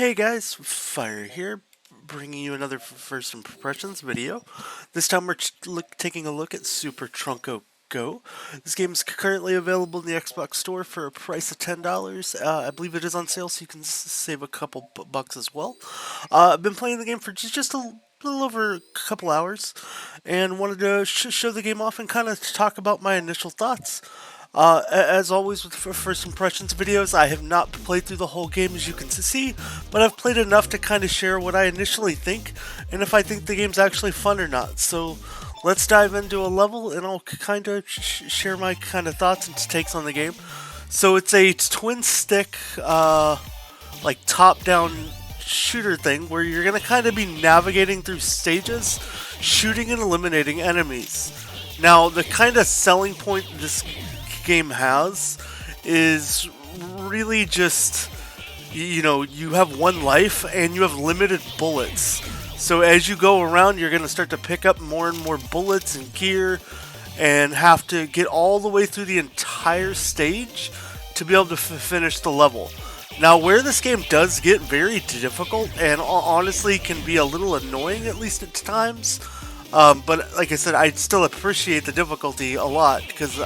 Hey guys, Fire here, bringing you another first impressions video. This time we're taking a look at Super Trunko Go. This game is currently available in the Xbox Store for a price of $10. I believe it is on sale, so you can save a couple bucks as well. I've been playing the game for just a little over a couple hours, and wanted to show the game off and kind of talk about my initial thoughts. As always with first impressions videos, I have not played through the whole game as you can see, but I've played enough to kind of share what I initially think, and if I think the game's actually fun or not. So let's dive into a level, and I'll kind of share my kind of thoughts and takes on the game. So it's a twin stick, like top-down shooter thing, where you're going to kind of be navigating through stages, shooting and eliminating enemies. Now, the kind of selling point this game has is really just, you have one life and you have limited bullets. So as you go around, you're going to start to pick up more and more bullets and gear and have to get all the way through the entire stage to be able to finish the level. Now, where this game does get very difficult and honestly can be a little annoying, at least at times, but like I said, I still appreciate the difficulty a lot because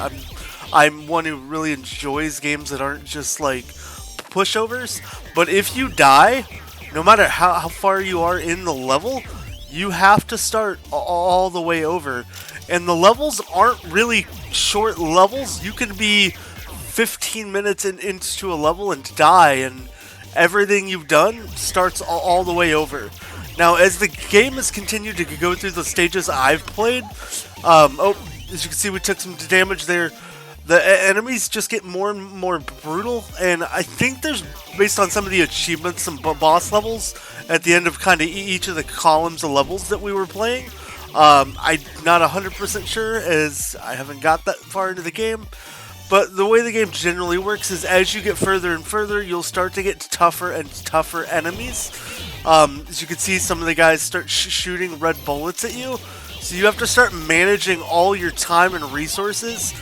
I'm one who really enjoys games that aren't just like pushovers. But if you die, no matter how far you are in the level, you have to start all the way over. And the levels aren't really short levels. You can be 15 minutes into a level and die, and everything you've done starts all the way over. Now, as the game has continued to go through the stages I've played, as you can see, we took some damage there. The enemies just get more and more brutal, and I think there's, based on some of the achievements, some boss levels at the end of kind of each of the columns of levels that we were playing. I'm not 100% sure, as I haven't got that far into the game, but the way the game generally works is as you get further and further, you'll start to get tougher and tougher enemies. As you can see, some of the guys start shooting red bullets at you, so you have to start managing all your time and resources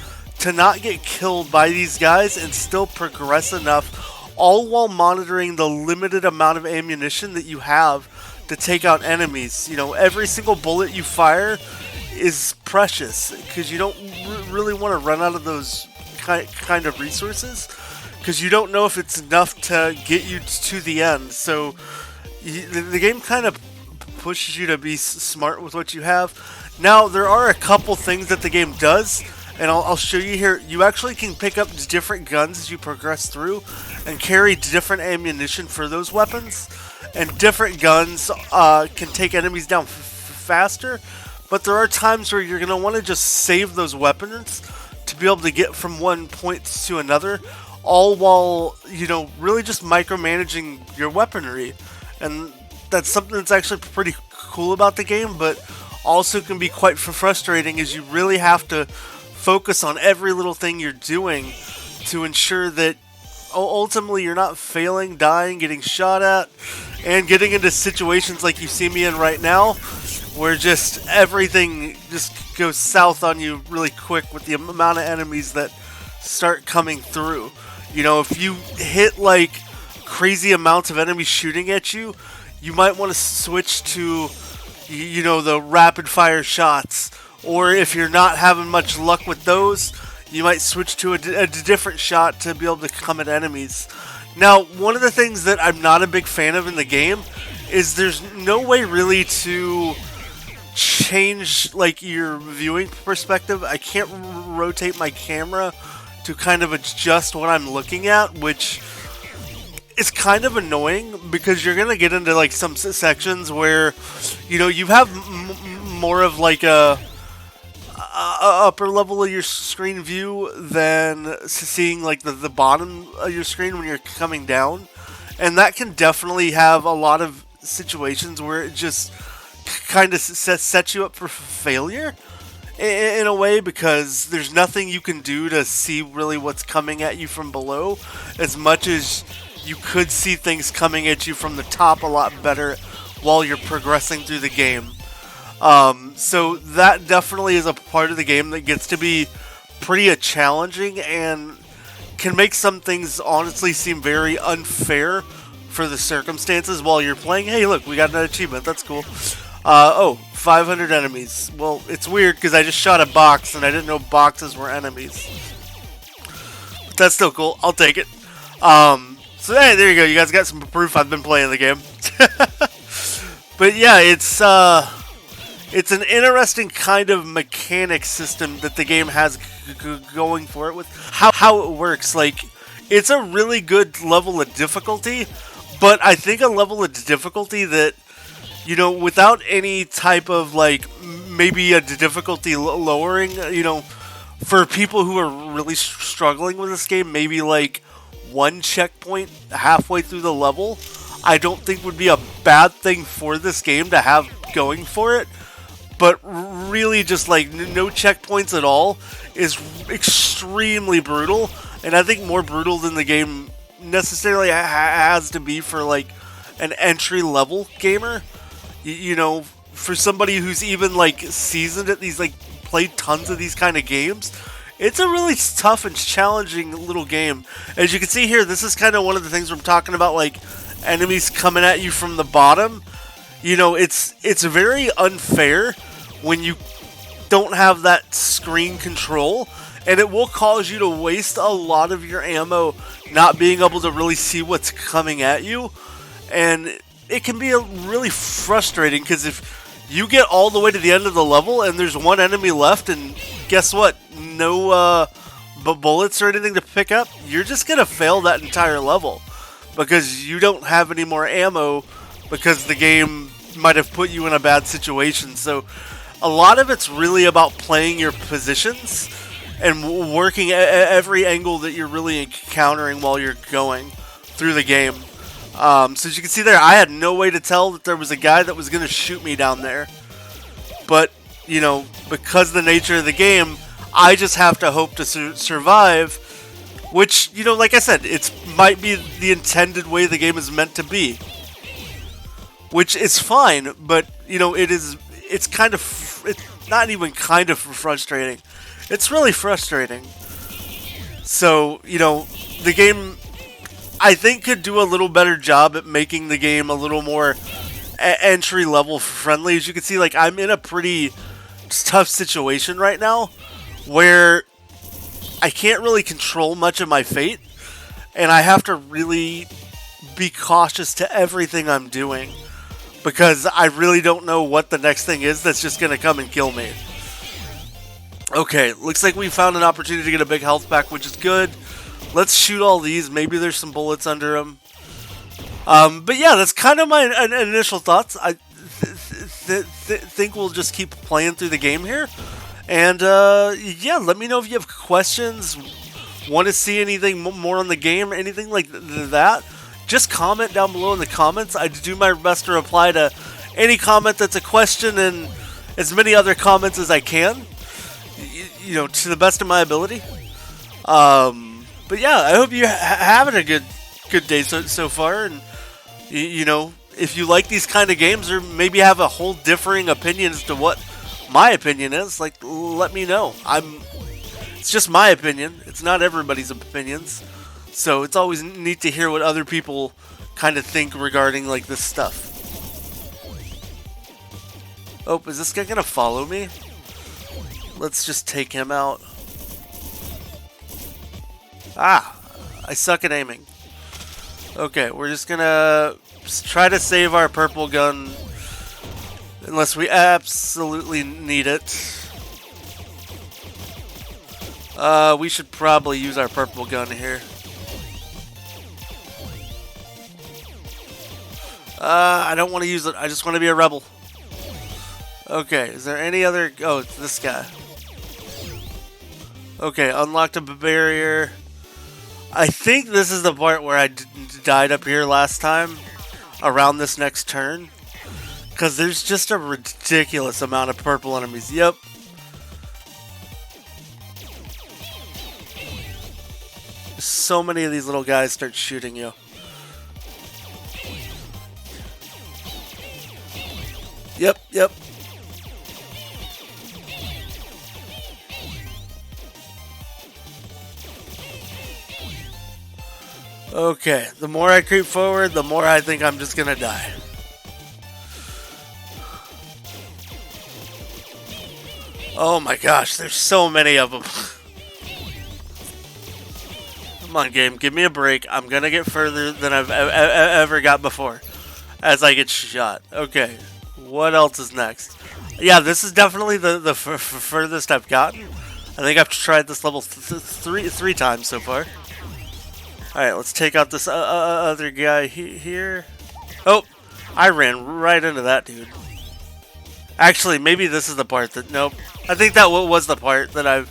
to not get killed by these guys and still progress enough, all while monitoring the limited amount of ammunition that you have to take out enemies. Every single bullet you fire is precious because you don't really want to run out of those kind of resources, because you don't know if it's enough to get you to the end. So the game kind of pushes you to be smart with what you have. Now, there are a couple things that the game does, and I'll show you here. You actually can pick up different guns as you progress through and carry different ammunition for those weapons. And different guns can take enemies down faster, but there are times where you're going to want to just save those weapons to be able to get from one point to another, all while, really just micromanaging your weaponry. And that's something that's actually pretty cool about the game, but also can be quite frustrating, as you really have to focus on every little thing you're doing to ensure that ultimately you're not failing, dying, getting shot at, and getting into situations like you see me in right now, where just everything just goes south on you really quick with the amount of enemies that start coming through. If you hit like crazy amounts of enemies shooting at you, you might want to switch to, the rapid fire shots. Or if you're not having much luck with those, you might switch to a different shot to be able to come at enemies. Now, one of the things that I'm not a big fan of in the game is there's no way really to change like your viewing perspective. I can't rotate my camera to kind of adjust what I'm looking at, which is kind of annoying, because you're going to get into like some sections where, you have more of like a upper level of your screen view than seeing like the bottom of your screen when you're coming down, and that can definitely have a lot of situations where it just kind of sets you up for failure in a way, because there's nothing you can do to see really what's coming at you from below, as much as you could see things coming at you from the top a lot better while you're progressing through the game. So that definitely is a part of the game that gets to be pretty challenging and can make some things honestly seem very unfair for the circumstances while you're playing. Hey, look, we got an achievement. That's cool. Oh, 500 enemies. Well, it's weird because I just shot a box and I didn't know boxes were enemies. But that's still cool. I'll take it. So hey, there you go. You guys got some proof I've been playing the game. But yeah, it's an interesting kind of mechanic system that the game has going for it with how it works. Like, it's a really good level of difficulty, but I think a level of difficulty that, you know, without any type of, like, maybe a difficulty lowering, you know, for people who are really struggling with this game, maybe like one checkpoint halfway through the level, I don't think would be a bad thing for this game to have going for it. But really just like no checkpoints at all is extremely brutal, and I think more brutal than the game necessarily has to be for like an entry level gamer. You know, for somebody who's even like seasoned at these, like played tons of these kind of games, it's a really tough and challenging little game. As you can see here, this is kind of one of the things I'm talking about, like enemies coming at you from the bottom. You know, it's very unfair when you don't have that screen control, and it will cause you to waste a lot of your ammo not being able to really see what's coming at you. And it can be really frustrating because if you get all the way to the end of the level and there's one enemy left, and guess what? No bullets or anything to pick up, you're just going to fail that entire level because you don't have any more ammo because the game might have put you in a bad situation. So a lot of it's really about playing your positions and working every angle that you're really encountering while you're going through the game. So as you can see there, I had no way to tell that there was a guy that was going to shoot me down there. But, you know, because of the nature of the game, I just have to hope to survive, which, you know, like I said, it might be the intended way the game is meant to be. Which is fine, but, you know, it's kind of, it's not even kind of frustrating. It's really frustrating. So, you know, the game, I think, could do a little better job at making the game a little more entry-level friendly. As you can see, like, I'm in a pretty tough situation right now where I can't really control much of my fate, and I have to really be cautious to everything I'm doing because I really don't know what the next thing is that's just going to come and kill me. Okay, looks like we found an opportunity to get a big health pack, which is good. Let's shoot all these. Maybe there's some bullets under them. But yeah, that's kind of my initial thoughts. I think we'll just keep playing through the game here. And yeah, let me know if you have questions, want to see anything more on the game, or anything like that. Just comment down below in the comments. I do my best to reply to any comment that's a question and as many other comments as I can. You know, to the best of my ability. But yeah, I hope you're having a good day so far, and you know, if you like these kind of games or maybe have a whole differing opinion as to what my opinion is, like, let me know. It's just my opinion. It's not everybody's opinions. So it's always neat to hear what other people kind of think regarding like this stuff. Oh, is this guy gonna follow me? Let's just take him out. Ah, I suck at aiming. Okay, we're just gonna try to save our purple gun unless we absolutely need it. We should probably use our purple gun here. I don't want to use it. I just want to be a rebel. Okay, is there any other... Oh, it's this guy. Okay, unlocked a barrier. I think this is the part where I died up here last time, around this next turn. Because there's just a ridiculous amount of purple enemies. Yep. So many of these little guys start shooting you. Yep. Okay, the more I creep forward, the more I think I'm just gonna die. Oh my gosh, there's so many of them. Come on, game, give me a break. I'm gonna get further than I've ever got before as I get shot. Okay, what else is next? Yeah, this is definitely the furthest I've gotten. I think I've tried this level three times so far. Alright, let's take out this other guy here. Oh, I ran right into that dude. Actually, maybe this is the part that... Nope. I think that was the part that I've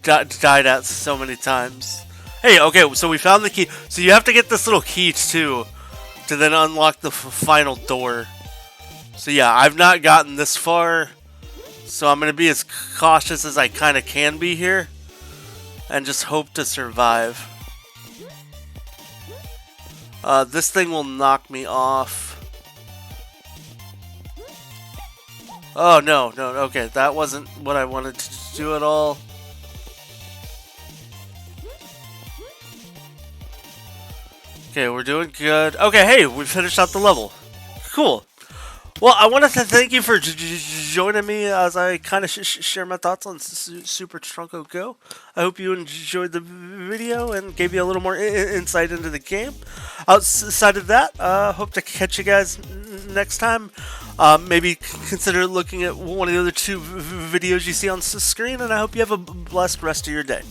died at so many times. Hey, okay, so we found the key. So you have to get this little key, too, to then unlock the final door. So yeah, I've not gotten this far. So I'm going to be as cautious as I kind of can be here. And just hope to survive. This thing will knock me off. Oh, no, okay, that wasn't what I wanted to do at all. Okay, we're doing good. Okay, hey, we finished out the level. Cool. Well, I want to thank you for joining me as I kind of share my thoughts on Super Trunko Go. I hope you enjoyed the video and gave you a little more insight into the game. Outside of that, hope to catch you guys next time. Maybe consider looking at one of the other two videos you see on the screen, and I hope you have a blessed rest of your day.